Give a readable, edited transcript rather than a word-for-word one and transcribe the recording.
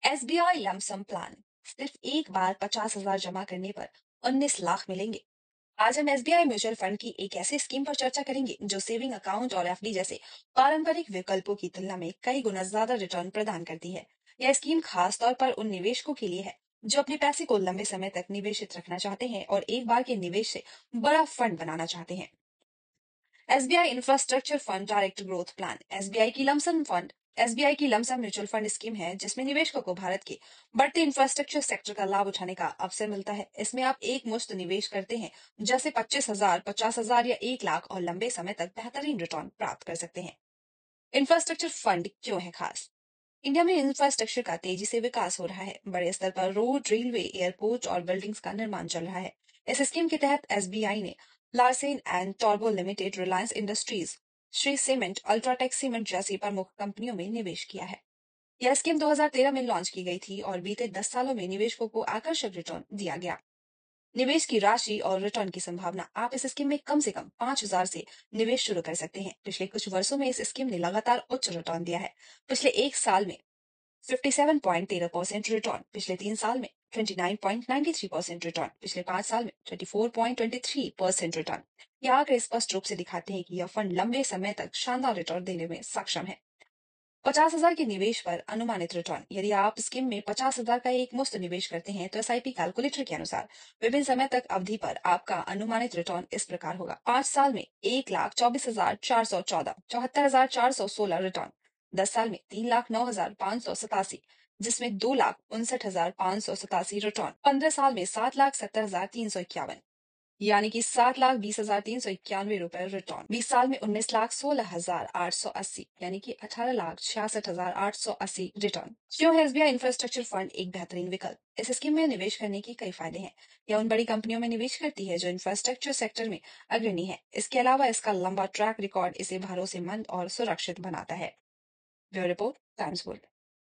SBI lump sum plan. सिर्फ एक बार 50,000 जमा करने पर 19 लाख मिलेंगे। आज हम एसबीआई म्यूचुअल फंड की एक ऐसी स्कीम पर चर्चा करेंगे जो सेविंग अकाउंट और एफडी जैसे पारंपरिक विकल्पों की तुलना में कई गुना ज्यादा रिटर्न प्रदान करती है। यह स्कीम खास तौर पर उन निवेशकों के लिए है जो अपने पैसे को लंबे समय तक निवेशित रखना चाहते हैं और एक बार के निवेश से बड़ा फंड बनाना चाहते हैं। SBI infrastructure fund direct growth plan SBI की लमसम म्यूचुअल फंड स्कीम है जिसमें निवेशकों को भारत के बढ़ते इंफ्रास्ट्रक्चर सेक्टर का लाभ उठाने का अवसर मिलता है। इसमें आप एक मुश्त निवेश करते हैं, जैसे 25,000, 50,000 या 1 लाख, और लंबे समय तक बेहतरीन रिटर्न प्राप्त कर सकते हैं। इंफ्रास्ट्रक्चर फंड क्यों है खास? इंडिया में इंफ्रास्ट्रक्चर का तेजी से विकास हो रहा है। बड़े स्तर पर रोड, रेलवे, एयरपोर्ट और बिल्डिंग्स का निर्माण चल रहा है। इस स्कीम के तहत एसबीआई ने लार्सेन एंड टॉरबो Limited, Reliance Industries, Shree Cement, UltraTech Cement जैसी प्रमुख कंपनियों में निवेश किया है। यह स्कीम 2013 में लॉन्च की गई थी और बीते 10 सालों में निवेशकों को आकर्षक रिटर्न दिया गया। निवेश की राशि और रिटर्न की संभावना। आप इस स्कीम में कम से कम 5,000 से निवेश शुरू कर सकते हैं। पिछले कुछ वर्षों में इस स्कीम ने लगातार उच्च रिटर्न दिया है। पिछले एक साल में 57.13% रिटर्न, पिछले 3 साल में 29.93% रिटर्न, पिछले 5 साल में 24.23% रिटर्न। ये आंकड़े स्पष्ट रूप से दिखाते हैं कि यह फंड लंबे समय तक शानदार रिटर्न देने में सक्षम है। 50,000 के निवेश पर अनुमानित रिटर्न। यदि आप स्कीम में 50,000 का एक मुफ्त निवेश करते हैं तो एसआईपी कैलकुलेटर के अनुसार विभिन्न समय तक अवधि पर आपका अनुमानित रिटर्न इस प्रकार होगा। 5 साल में 1,24,414, 74,416 रिटर्न। 10 साल में 3,09,587, जिसमें 2,59,587 रिटर्न। 15 साल में 7,70,351, यानी कि 7,20,391 रुपए रिटर्न। 20 साल में 19,16,880, यानी कि 18,66,880 रिटर्न। क्यों है एसबीआई इंफ्रास्ट्रक्चर फंड एक बेहतरीन विकल्प? इस स्कीम में निवेश करने के कई फायदे हैं। यह उन बड़ी कंपनियों में निवेश करती है जो इंफ्रास्ट्रक्चर सेक्टर में अग्रणी है। इसके अलावा इसका लंबा ट्रैक रिकॉर्ड इसे भरोसेमंद और सुरक्षित बनाता है। Bureau report, times world.